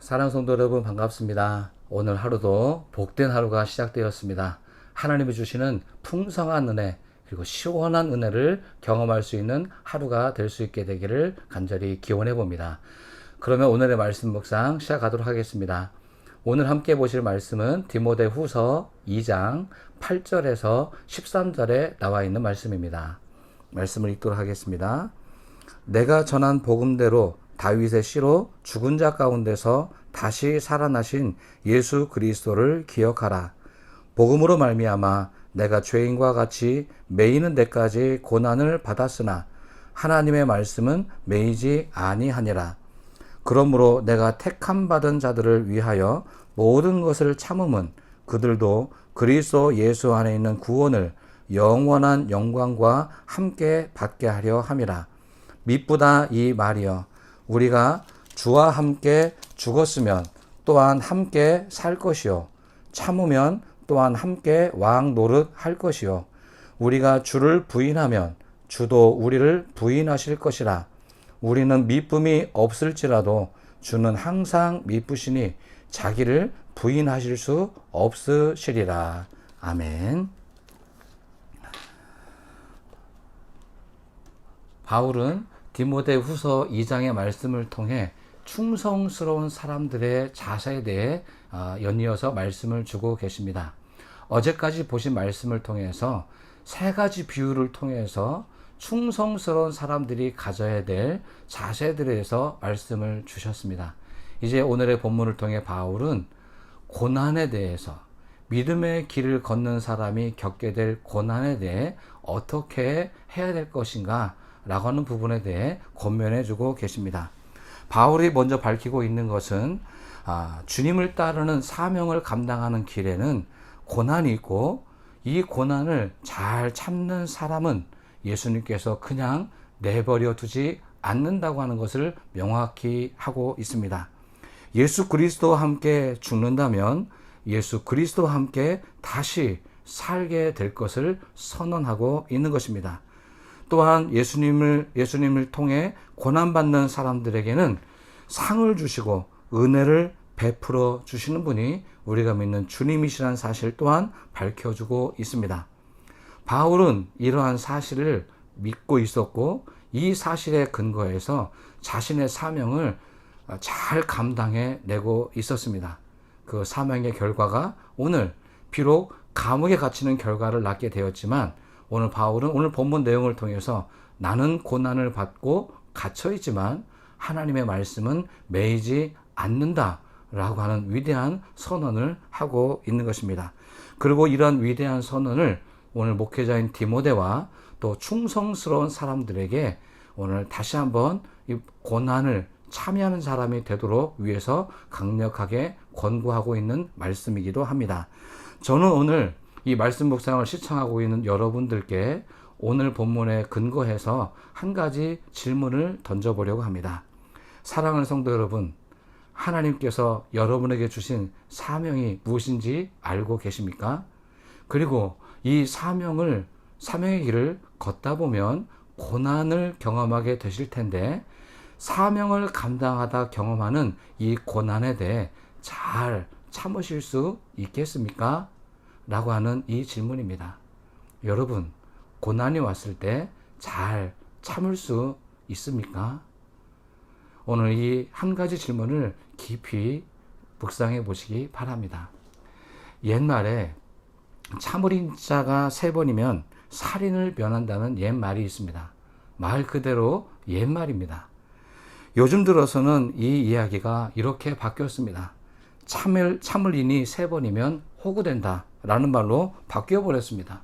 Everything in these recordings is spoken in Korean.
사랑하는 성도 여러분 반갑습니다. 오늘 하루도 복된 하루가 시작되었습니다. 하나님이 주시는 풍성한 은혜 그리고 시원한 은혜를 경험할 수 있는 하루가 될 수 있게 되기를 간절히 기원해 봅니다. 그러면 오늘의 말씀 묵상 시작하도록 하겠습니다. 오늘 함께 보실 말씀은 디모데후서 2장 8절에서 13절에 나와 있는 말씀입니다. 말씀을 읽도록 하겠습니다. 내가 전한 복음대로 다윗의 씨로 죽은 자 가운데서 다시 살아나신 예수 그리스도를 기억하라. 복음으로 말미암아 내가 죄인과 같이 매이는 데까지 고난을 받았으나 하나님의 말씀은 매이지 아니하니라. 그러므로 내가 택함 받은 자들을 위하여 모든 것을 참음은 그들도 그리스도 예수 안에 있는 구원을 영원한 영광과 함께 받게 하려 함이라. 미쁘다 이 말이여. 우리가 주와 함께 죽었으면 또한 함께 살 것이요 참으면 또한 함께 왕 노릇 할 것이요 우리가 주를 부인하면 주도 우리를 부인하실 것이라. 우리는 미쁨이 없을지라도 주는 항상 미쁘시니 자기를 부인하실 수 없으시리라. 아멘. 바울은 디모데후서 2장의 말씀을 통해 충성스러운 사람들의 자세에 대해 연이어서 말씀을 주고 계십니다. 어제까지 보신 말씀을 통해서 세 가지 비유를 통해서 충성스러운 사람들이 가져야 될 자세들에 대해서 말씀을 주셨습니다. 이제 오늘의 본문을 통해 바울은 고난에 대해서, 믿음의 길을 걷는 사람이 겪게 될 고난에 대해 어떻게 해야 될 것인가 라고 하는 부분에 대해 권면해 주고 계십니다. 바울이 먼저 밝히고 있는 것은 주님을 따르는 사명을 감당하는 길에는 고난이 있고, 이 고난을 잘 참는 사람은 예수님께서 그냥 내버려 두지 않는다고 하는 것을 명확히 하고 있습니다. 예수 그리스도와 함께 죽는다면 예수 그리스도와 함께 다시 살게 될 것을 선언하고 있는 것입니다. 또한 예수님을 통해 고난받는 사람들에게는 상을 주시고 은혜를 베풀어 주시는 분이 우리가 믿는 주님이시라는 사실 또한 밝혀주고 있습니다. 바울은 이러한 사실을 믿고 있었고, 이 사실에 근거해서 자신의 사명을 잘 감당해 내고 있었습니다. 그 사명의 결과가 오늘 비록 감옥에 갇히는 결과를 낳게 되었지만, 오늘 바울은 오늘 본문 내용을 통해서 나는 고난을 받고 갇혀있지만 하나님의 말씀은 매이지 않는다 라고 하는 위대한 선언을 하고 있는 것입니다. 그리고 이러한 위대한 선언을 오늘 목회자인 디모데와 또 충성스러운 사람들에게 오늘 다시 한번 이 고난을 참여하는 사람이 되도록 위해서 강력하게 권고하고 있는 말씀이기도 합니다. 저는 오늘 이 말씀 묵상을 시청하고 있는 여러분들께 오늘 본문에 근거해서 한 가지 질문을 던져보려고 합니다. 사랑하는 성도 여러분, 하나님께서 여러분에게 주신 사명이 무엇인지 알고 계십니까? 그리고 이 사명의 길을 걷다 보면 고난을 경험하게 되실 텐데, 사명을 감당하다 경험하는 이 고난에 대해 잘 참으실 수 있겠습니까? 라고 하는 이 질문입니다. 여러분, 고난이 왔을 때 잘 참을 수 있습니까? 오늘 이 한 가지 질문을 깊이 묵상해 보시기 바랍니다. 옛말에 참을인 자가 3번이면 살인을 면한다는 옛말이 있습니다. 말 그대로 옛말입니다. 요즘 들어서는 이 이야기가 이렇게 바뀌었습니다. 참을 인이 3번이면 호구된다 라는 말로 바뀌어 버렸습니다.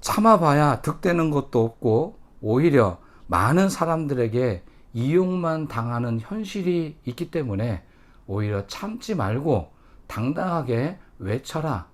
참아봐야 득되는 것도 없고 오히려 많은 사람들에게 이용만 당하는 현실이 있기 때문에 오히려 참지 말고 당당하게 외쳐라,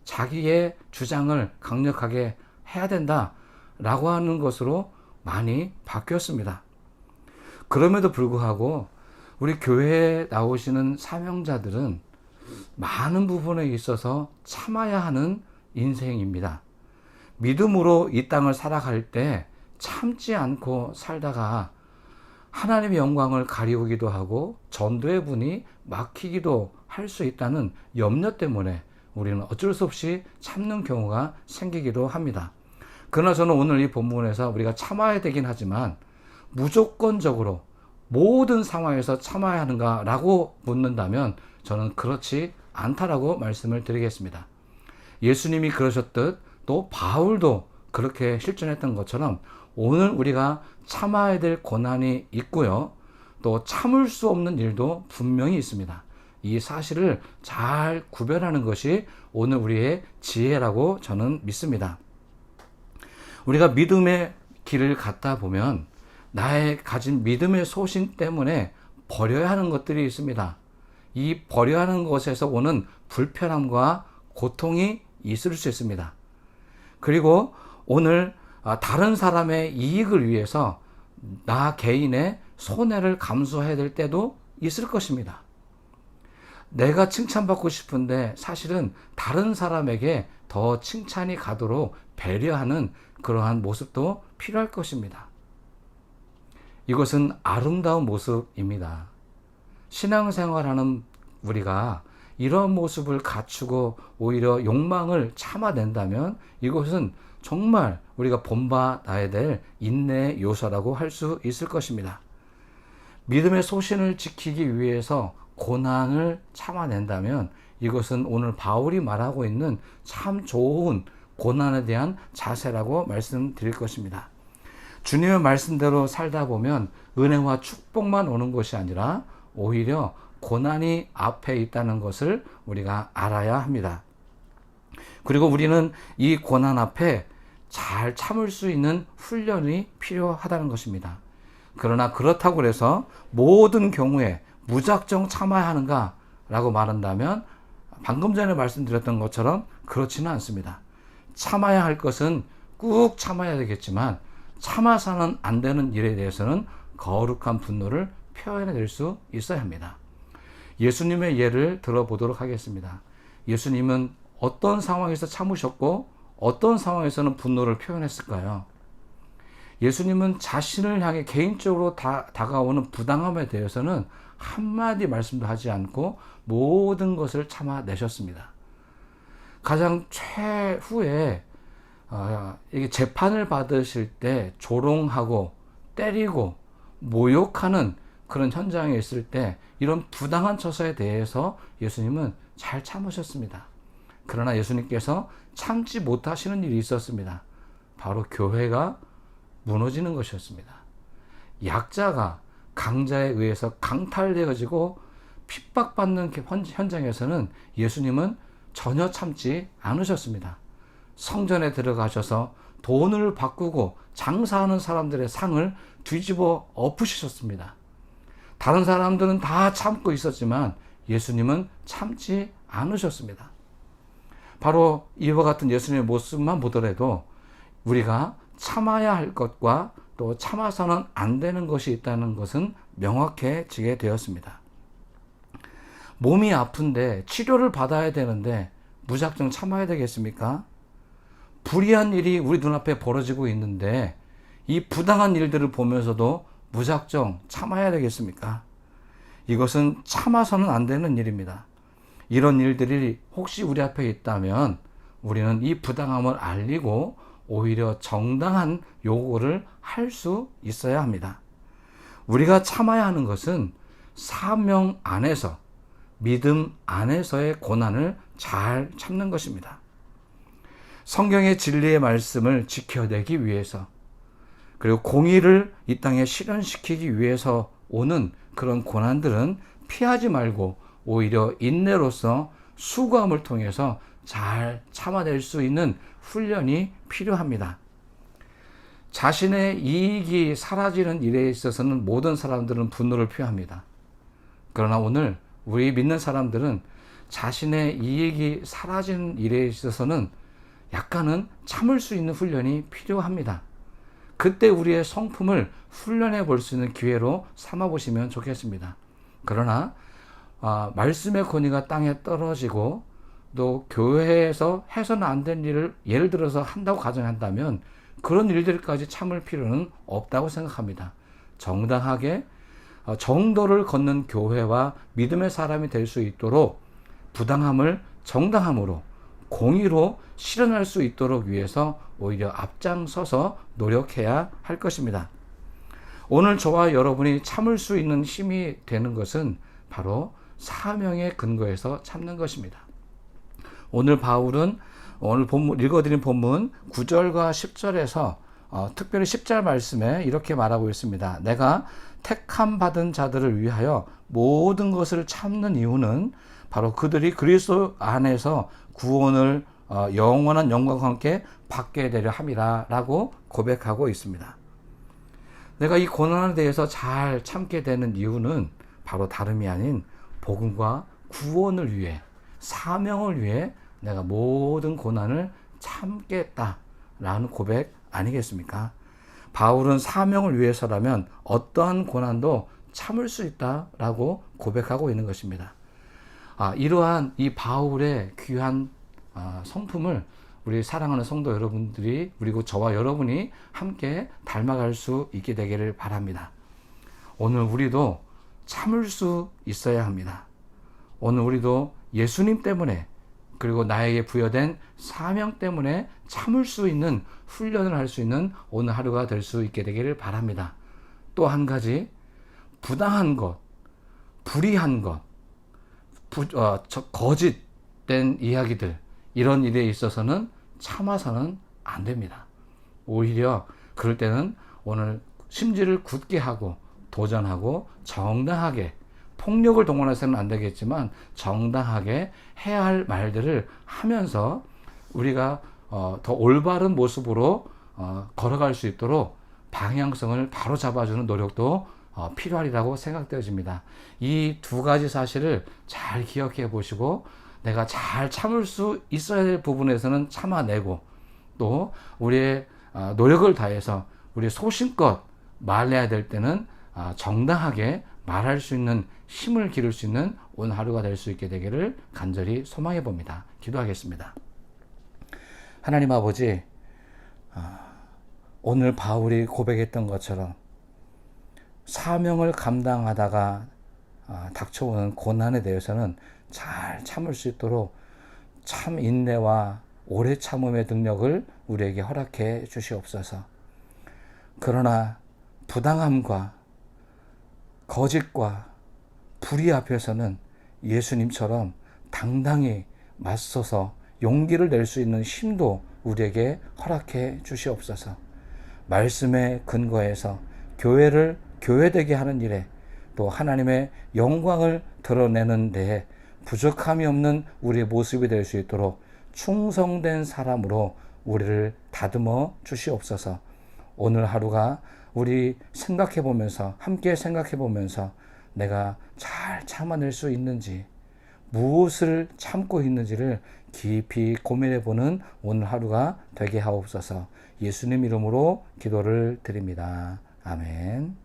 자기의 주장을 강력하게 해야 된다 라고 하는 것으로 많이 바뀌었습니다. 그럼에도 불구하고 우리 교회에 나오시는 사명자들은 많은 부분에 있어서 참아야 하는 인생입니다. 믿음으로 이 땅을 살아갈 때 참지 않고 살다가 하나님의 영광을 가리우기도 하고 전도의 분이 막히기도 할 수 있다는 염려 때문에 우리는 어쩔 수 없이 참는 경우가 생기기도 합니다. 그러나 저는 오늘 이 본문에서 우리가 참아야 되긴 하지만 무조건적으로 모든 상황에서 참아야 하는가라고 묻는다면 저는 그렇지 않다라고 말씀을 드리겠습니다. 예수님이 그러셨듯 또 바울도 그렇게 실천했던 것처럼 오늘 우리가 참아야 될 고난이 있고요. 또 참을 수 없는 일도 분명히 있습니다. 이 사실을 잘 구별하는 것이 오늘 우리의 지혜라고 저는 믿습니다. 우리가 믿음의 길을 걷다 보면 나의 가진 믿음의 소신 때문에 버려야 하는 것들이 있습니다. 이 버려야 하는 것에서 오는 불편함과 고통이 있을 수 있습니다. 그리고 오늘 다른 사람의 이익을 위해서 나 개인의 손해를 감수해야 될 때도 있을 것입니다. 내가 칭찬받고 싶은데 사실은 다른 사람에게 더 칭찬이 가도록 배려하는 그러한 모습도 필요할 것입니다. 이것은 아름다운 모습입니다. 신앙생활하는 우리가 이런 모습을 갖추고 오히려 욕망을 참아낸다면 이것은 정말 우리가 본받아야 될 인내의 요소라고 할 수 있을 것입니다. 믿음의 소신을 지키기 위해서 고난을 참아낸다면 이것은 오늘 바울이 말하고 있는 참 좋은 고난에 대한 자세라고 말씀드릴 것입니다. 주님의 말씀대로 살다 보면 은혜와 축복만 오는 것이 아니라 오히려 고난이 앞에 있다는 것을 우리가 알아야 합니다. 그리고 우리는 이 고난 앞에 잘 참을 수 있는 훈련이 필요하다는 것입니다. 그러나 그렇다고 해서 모든 경우에 무작정 참아야 하는가 라고 말한다면 방금 전에 말씀드렸던 것처럼 그렇지는 않습니다. 참아야 할 것은 꾹 참아야 되겠지만 참아서는 안 되는 일에 대해서는 거룩한 분노를 표현해낼 수 있어야 합니다. 예수님의 예를 들어보도록 하겠습니다. 예수님은 어떤 상황에서 참으셨고 어떤 상황에서는 분노를 표현했을까요? 예수님은 자신을 향해 개인적으로 다가오는 부당함에 대해서는 한마디 말씀도 하지 않고 모든 것을 참아내셨습니다. 가장 최후에 이게 재판을 받으실 때 조롱하고 때리고 모욕하는 그런 현장에 있을 때 이런 부당한 처사에 대해서 예수님은 잘 참으셨습니다. 그러나 예수님께서 참지 못하시는 일이 있었습니다. 바로 교회가 무너지는 것이었습니다. 약자가 강자에 의해서 강탈되어지고 핍박받는 현장에서는 예수님은 전혀 참지 않으셨습니다. 성전에 들어가셔서 돈을 바꾸고 장사하는 사람들의 상을 뒤집어 엎으셨습니다. 다른 사람들은 다 참고 있었지만 예수님은 참지 않으셨습니다. 바로 이와 같은 예수님의 모습만 보더라도 우리가 참아야 할 것과 또 참아서는 안 되는 것이 있다는 것은 명확해지게 되었습니다. 몸이 아픈데 치료를 받아야 되는데 무작정 참아야 되겠습니까? 불의한 일이 우리 눈앞에 벌어지고 있는데 이 부당한 일들을 보면서도 무작정 참아야 되겠습니까? 이것은 참아서는 안 되는 일입니다. 이런 일들이 혹시 우리 앞에 있다면 우리는 이 부당함을 알리고 오히려 정당한 요구를 할 수 있어야 합니다. 우리가 참아야 하는 것은 사명 안에서, 믿음 안에서의 고난을 잘 참는 것입니다. 성경의 진리의 말씀을 지켜내기 위해서, 그리고 공의를 이 땅에 실현시키기 위해서 오는 그런 고난들은 피하지 말고 오히려 인내로서 수고함을 통해서 잘 참아낼 수 있는 훈련이 필요합니다. 자신의 이익이 사라지는 일에 있어서는 모든 사람들은 분노를 표합니다. 그러나 오늘 우리 믿는 사람들은 자신의 이익이 사라지는 일에 있어서는 약간은 참을 수 있는 훈련이 필요합니다. 그때 우리의 성품을 훈련해 볼 수 있는 기회로 삼아 보시면 좋겠습니다. 그러나 말씀의 권위가 땅에 떨어지고 또 교회에서 해서는 안 된 일을 예를 들어서 한다고 가정한다면 그런 일들까지 참을 필요는 없다고 생각합니다. 정당하게 정도를 걷는 교회와 믿음의 사람이 될 수 있도록 부당함을 정당함으로 공의로 실현할 수 있도록 위해서 오히려 앞장서서 노력해야 할 것입니다. 오늘 저와 여러분이 참을 수 있는 힘이 되는 것은 바로 사명의 근거에서 참는 것입니다. 오늘 바울은 오늘 읽어드린 본문 9절과 10절에서 특별히 10절 말씀에 이렇게 말하고 있습니다. 내가 택함 받은 자들을 위하여 모든 것을 참는 이유는 바로 그들이 그리스도 안에서 구원을 영원한 영광과 함께 받게 되려 함이라 라고 고백하고 있습니다. 내가 이 고난에 대해서 잘 참게 되는 이유는 바로 다름이 아닌 복음과 구원을 위해, 사명을 위해 내가 모든 고난을 참겠다라는 고백 아니겠습니까? 바울은 사명을 위해서라면 어떠한 고난도 참을 수 있다라고 고백하고 있는 것입니다. 이러한 이 바울의 귀한 성품을 우리 사랑하는 성도 여러분들이, 그리고 저와 여러분이 함께 닮아갈 수 있게 되기를 바랍니다. 오늘 우리도 참을 수 있어야 합니다. 오늘 우리도 예수님 때문에, 그리고 나에게 부여된 사명 때문에 참을 수 있는 훈련을 할 수 있는 오늘 하루가 될 수 있게 되기를 바랍니다. 또 한 가지, 부당한 것, 불의한 것, 거짓된 이야기들, 이런 일에 있어서는 참아서는 안 됩니다. 오히려 그럴 때는 오늘 심지를 굳게 하고 도전하고 정당하게, 폭력을 동원해서는 안 되겠지만 정당하게 해야 할 말들을 하면서 우리가 더 올바른 모습으로 걸어갈 수 있도록 방향성을 바로 잡아주는 노력도 필요하리라고 생각되어집니다. 이 두 가지 사실을 잘 기억해 보시고 내가 잘 참을 수 있어야 될 부분에서는 참아내고, 또 우리의 노력을 다해서 우리 소신껏 말해야 될 때는 정당하게 말할 수 있는 힘을 기를 수 있는 오늘 하루가 될 수 있게 되기를 간절히 소망해 봅니다. 기도하겠습니다. 하나님 아버지, 오늘 바울이 고백했던 것처럼 사명을 감당하다가 닥쳐오는 고난에 대해서는 잘 참을 수 있도록 참 인내와 오래 참음의 능력을 우리에게 허락해 주시옵소서. 그러나 부당함과 거짓과 불의 앞에서는 예수님처럼 당당히 맞서서 용기를 낼 수 있는 힘도 우리에게 허락해 주시옵소서. 말씀의 근거에서 교회를 교회되게 하는 일에, 또 하나님의 영광을 드러내는 데에 부족함이 없는 우리의 모습이 될 수 있도록 충성된 사람으로 우리를 다듬어 주시옵소서. 오늘 하루가 우리 생각해 보면서, 함께 생각해 보면서 내가 잘 참아낼 수 있는지, 무엇을 참고 있는지를 깊이 고민해 보는 오늘 하루가 되게 하옵소서. 예수님 이름으로 기도를 드립니다. 아멘.